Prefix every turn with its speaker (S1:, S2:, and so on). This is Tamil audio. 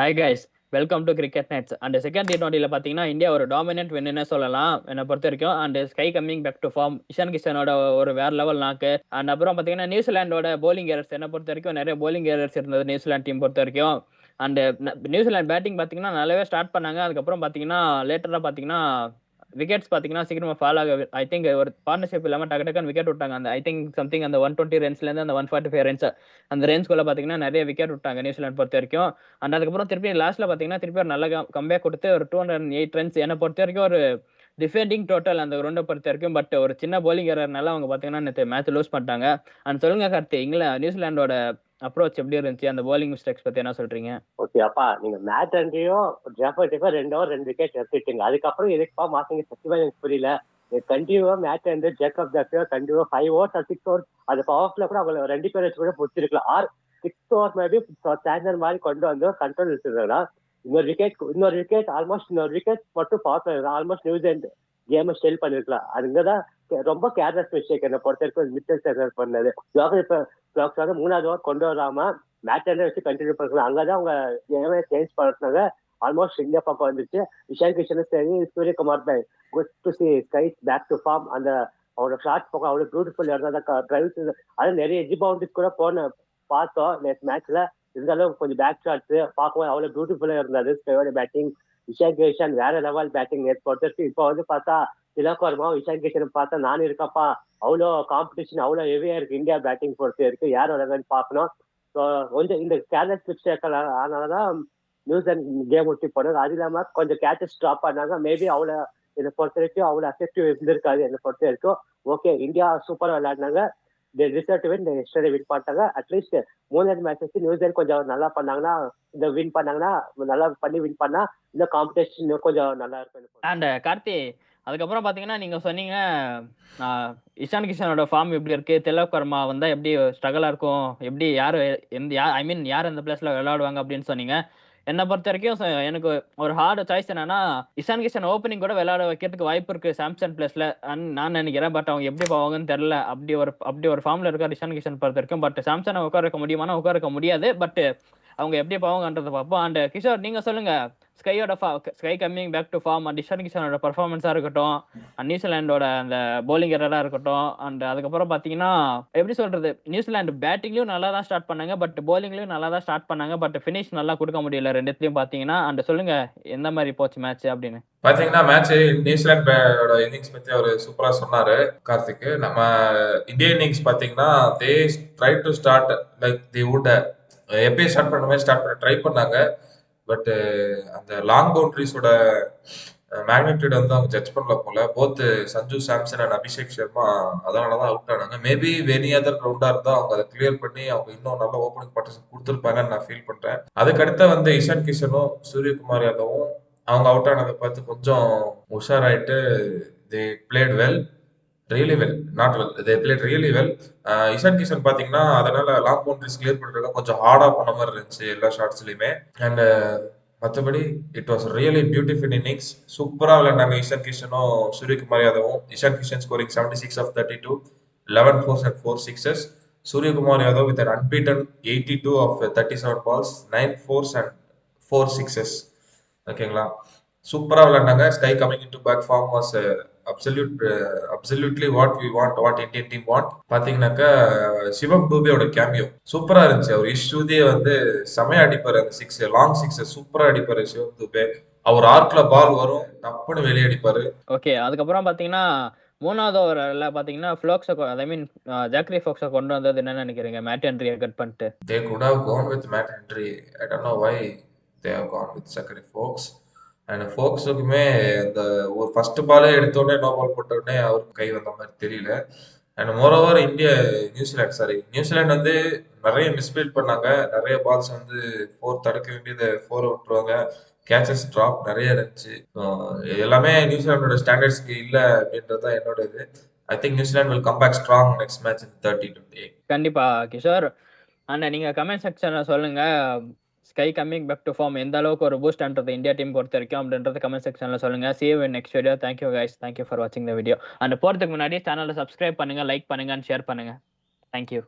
S1: Hi guys, welcome to cricket nets. And second T20ல பார்த்தீங்கன்னா இந்தியா ஒரு டாமினன்ட் வின்னு சொல்லலாம் என்னை பொறுத்த வரைக்கும். And SKY coming back to form, Ishan கிஷனோட ஒரு வேற லெவல் நாக்கு. அண்ட் அப்புறம் பார்த்தீங்கன்னா நியூசிலாண்டோட போலிங் ஏரர்ஸ் என்னை பொறுத்த வரைக்கும் நிறைய போலிங் ஏரர்ஸ் இருந்தது நியூசிலாந்து டீம் பொறுத்த வரைக்கும். அண்ட் நியூசிலாந்து பேட்டிங் பார்த்தீங்கன்னா நல்லாவே ஸ்டார்ட் பண்ணாங்க. அதுக்கப்புறம் பார்த்தீங்கன்னா லேட்டராக பார்த்தீங்கன்னா விக்கெட்ஸ் பார்த்தீங்கன்னா சீக்கிரமா ஃபால் ஆக ஐ திங்க் ஒரு பார்ட்னர்ஷிப் இல்லாமல் டக்கு டக்குன்னு விக்கெட் விட்டாங்க. அந்த ஐ திங்க் சம்திங் அந்த 120 ரன்ஸ்லேருந்து அந்த 145 ரன்ஸ் அந்த ரேஞ்ச்குள்ள பார்த்தீங்கன்னா நிறைய விக்கெட் விட்டாங்க நியூசிலாந்து பொறுத்த வரைக்கும். அண்ட் அதுக்கப்புறம் திருப்பி லாஸ்ட்ல பார்த்தீங்கன்னா திருப்பி ஒரு நல்ல கம்பேக் கொடுத்து ஒரு 208 ரன்ஸ் என்னை பொறுத்த வரைக்கும் ஒரு டிஃபெண்டிங் டோட்டல் அந்த ரவுண்டை பொறுத்த வரைக்கும். பட் ஒரு சின்ன போலிங் ஏறனால அவங்க பார்த்தீங்கன்னா நேற்று மேட்ச் லூஸ் பண்ணிட்டாங்க. அண்ட் சொல்லுங்க கார்த்தி, நியூசிலாண்டோட அப்ரோச் எப்படி இருந்துச்சு? அந்த போலிங் மிஸ்டேக்ஸ் பத்தி என்ன சொல்றீங்க?
S2: ஓகே அப்பா, நீங்க மேட்ச் அண்டையும் ஜெஃபர்டிஃபா 2 ஓவர் 2 விக்கெட் எடுத்துட்டீங்க. அதுக்கப்புறம் எதுக்குப்பா மாத்தீங்க? சத்தியமா எனக்கு புரியல. கண்டினியூவா மேட்ச் வந்து ஜேக்கப் ஜாக்ஸோ கண்டினியூவா 5 ஓவர்ஸ் 6 ஓவர்ஸ் அது பவர் பிளே கூட அவங்க 2 பேர் வச்சு கூட பிடிச்சிருக்கலாம். 6 ஓவர் மேபி ஸ்டாண்டர்ட் மாதிரி கொண்டு வந்து கண்ட்ரோல் எடுத்துருந்தா இன்னொரு விக்கெட் இன்னொரு விக்கெட் மட்டும் பவர் பிளே ஆல்மோஸ்ட் நியூசிலாந்து கேமை ஸ்டெல் பண்ணிருக்கலாம். அதுங்கதான் ரொம்ப கேர்லெஸ் மிஸ்டேக் என்ன பொறுத்த வரைக்கும் மிஸ்டேக் பண்ணது. இப்ப 3வது ஓவர் கொண்டு வராம மேட்ச் வச்சு கண்டினியூ பண்ணலாம். அங்கதான் அவங்க கேமே சேஞ்ச் பண்ணாங்க. ஆல்மோஸ்ட் இந்தியா பக்கம் வந்துச்சு. இஷான் கிஷனும் சரி, சூரியகுமார் பாய் good to see SKY's back to form. அந்த அவரோட ஷார்ட் பக்கம் அவ்வளவு பியூட்டிஃபுல் இருந்தா அது நிறைய எஜி பவுண்டரிஸ் கூட பார்த்தோம் நேற்று மேட்ச்ல. இருந்தாலும் கொஞ்சம் பேக் ஷாட்ஸ் பார்க்கும்போது அவ்வளவு பியூட்டிஃபுல்லா இருந்தது. ஸ்கையோட பேட்டிங், இஷான் கிஷன் வேற லெவல் பேட்டிங் நேற்று பொறுத்தவரைக்கும். இப்போ வந்து பார்த்தா திலக் வர்மா இஷான் கிஷன் பார்த்தா நானும் இருக்கப்பா, அவ்வளோ காம்படிஷன் அவ்வளோ ஹெவியா இருக்கு இந்தியா பேட்டிங் பொறுத்த வரைக்கும். யார் வரலன்னு பார்க்கணும். கொஞ்சம் இந்த கேர்லெஸ் மிஸ்டேக் அதனாலதான் நியூசிலாந்து கேம் விட்டு போனது. அது இல்லாம கொஞ்சம் கேச்சஸ் ட்ராப் பண்ணாங்க. மேபி அவ்வளோ என்னை பொறுத்த வரைக்கும் அவ்வளோ அஃபெக்டிவ் இருந்திருக்காது என்னை பொறுத்த வரைக்கும். ஓகே, இந்தியா சூப்பரா விளையாடினாங்க. எஸ்டர்டே வின் பண்ணிட்டாங்க. அட்லீஸ்ட் 3 மேட்சஸ் நியூசிலாந்து கொஞ்சம் நல்லா பண்ணாங்கன்னா, இந்த வின் பண்ணாங்கன்னா நல்லா பண்ணி வின் பண்ணா இந்த காம்படிஷன் கொஞ்சம் நல்லா இருக்கும்.
S1: அண்ட் கார்த்தி, அதுக்கப்புறம் பார்த்தீங்கன்னா நீங்க சொன்னீங்க இஷான் கிஷனோட ஃபார்ம் எப்படி இருக்கு, திலக் வர்மா வந்தா எப்படி ஸ்ட்ரகிளா இருக்கும், எப்படி யார் ஐ மீன் யார் அந்த பிளேஸ்ல விளையாடுவாங்க அப்படின்னு சொன்னீங்க. என்னை பொறுத்த வரைக்கும் எனக்கு ஒரு ஹார்டு சாய்ஸ் என்னன்னா இஷான் கிஷன் ஓப்பனிங் கூட விளையாட வைக்கிறதுக்கு வாய்ப்பு இருக்கு சாம்சன் பிளேஸ்ல நான் நினைக்கிறேன். பட் அவங்க எப்படி போவாங்கன்னு தெரியல. அப்படி ஒரு ஃபார்ம்ல இருக்காரு இஷான் கிஷன் பொறுத்த வரைக்கும். பட் சாம்சனை உட்கார வைக்க முடியுமானா உட்கார வைக்க முடியாது. பட் அவங்க எப்படி போவாங்கன்றதை பார்ப்போம். அண்ட் கிஷோர், நீங்க சொல்லுங்க, SKY coming back to form and Ishan கிஷனோட பர்ஃபார்மன்ஸா இருக்கட்டும், அண்ட் நியூசிலாண்டோட அந்த போலிங் எரரா இருக்கட்டும், அண்ட் அதுக்கப்புறம் பாத்தீங்கன்னா எப்படி சொல்றது, நியூசிலாந்து பேட்டிங்லயும் நல்லா தான் ஸ்டார்ட் பண்ணாங்க, பட் போலிங்லயும் நல்லா தான் ஸ்டார்ட் பண்ணாங்க. பட் ஃபினிஷ் நல்லா கொடுக்க முடியல ரெண்டுத்துலயும் பாத்தீங்கன்னா. அண்ட் சொல்லுங்க எந்த மாதிரி போச்சு மேட்ச் அப்படின்னு.
S3: பாத்தீங்கன்னா மேட்ச் நியூசிலாண்டோட இன்னிங்ஸ் பத்தி அவர் சூப்பரா சொன்னாரு கார்த்திக். நம்ம இந்தியன் இன்னிங்ஸ் பாத்தீங்கன்னா they try to start like the would எப்பயும் ஸ்டார்ட் பண்ண மாதிரி ஸ்டார்ட் பண்ண ட்ரை பண்ணாங்க. பட் அந்த லாங் பவுண்டரிஸோட மேக்னிடியூட் வந்து அவங்க ஜட்ஜ் பண்ணல போல. போத் சஞ்சு சாம்சன் அண்ட் அபிஷேக் சர்மா அதனாலதான் அவுட் ஆனாங்க. மேபி வெனி அதர் கிரவுண்டா இருந்தா அவங்க அதை கிளியர் பண்ணி அவங்க இன்னும் நல்ல ஓப்பனிங் பார்ட்டிசிபேட் கொடுத்துருப்பாங்கன்னு நான் ஃபீல் பண்றேன். அதுக்கடுத்த வந்து இஷான் கிஷனும் சூரியகுமார் யாதவும் அவங்க அவுட் ஆனதை பார்த்து கொஞ்சம் உஷாராயிட்டு they played well, really well, not well, they played really well. Ishan Kishan பாத்தீங்கன்னா அதனால லாங் பவுண்டரிஸ் கிளியர் பண்றதுக்கு கொஞ்சம் ஹார்டா பண்ண மாதிரி இருந்துச்சு எல்லா ஷாட்ஸ்லயுமே. அண்ட் மற்றபடி it was really beautiful innings. சூப்பரா விளையாண்டாங்க இஷான் கிஷனும் சூரியகுமார் யாதவும். Ishan Kishan scoring 76 of 32, 11 fours and 4 sixes. Suryakumar Yadav with an unbeaten 82 of 37 balls, 9 fours and 4 sixes. ஓகேங்களா, சூப்பரா விளையாண்டாங்க. SKY coming into back form was absolutely what Indian team want. பாத்தீங்கன்னாக்கா சிவம் டூபேயோட கேமியோ சூப்பரா இருந்துச்சு. அவர் இஷ்யூதே வந்து செமையா அடிப்பாரு. அந்த சிக்ஸ் லாங் சிக்ஸ் சூப்பரா அடிப்பாரு சிவம் டூபே. அவர் ஆர்க்ல பால் வரும், டப்புன்னு வெளியே அடிப்பாரு.
S1: ஓகே, அதுக்கப்புறம் பாத்தீங்கன்னா 3வது ஓவர்ல பாத்தீங்கன்னா ஐ மீன் ஜாக்ரி ஃபோக்ஸை கொண்டு வந்தது என்ன நினைக்கிறீங்க? மேட் ஹென்ரியை கட் பண்ணிட்டு
S3: they could have gone with Matt Henry. I don't know why they have gone with Zachary Fox. And ஃபோக்ஸுக்குமே இந்த ஒரு ஃபர்ஸ்ட் பாலே எடுத்தோடனே நோ பால் போட்டோடனே அவருக்கு கை வந்த மாதிரி தெரியல. அண்ட் மோரோவர் நியூசிலாந்து வந்து நிறைய மிஸ்பீல் பண்ணாங்க. நிறைய பால்ஸ் வந்து 4 தடுக்க வேண்டியது 4 விட்டுருவாங்க. கேச்சஸ் ட்ராப் நிறைய இருந்துச்சு. எல்லாமே நியூசிலாண்டோட ஸ்டாண்டர்ட்ஸ்க்கு இல்லை அப்படின்றது தான் என்னோட இது. I think New Zealand will come back strong next match in 30-28.
S1: கண்டிப்பா கிஷோர். அண்ட் நீங்க கமெண்ட் செக்ஷன்ல சொல்லுங்க, SKY coming back to form எந்த அளவுக்கு ஒரு பூஸ்ட் ஆன்றது இந்தியா டீம் பொறுத்த வரைக்கும் அப்படின்றது கமெண்ட் செக்ஷன்ல சொல்லுங்க. See you in next video. Thank you guys. Thank you for watching the video. And போறதுக்கு முன்னாடி சேனலை சப்ஸ்கிரைப் பண்ணுங்க, லைக் பண்ணுங்க அண்ட் ஷேர் பண்ணுங்க. Thank you.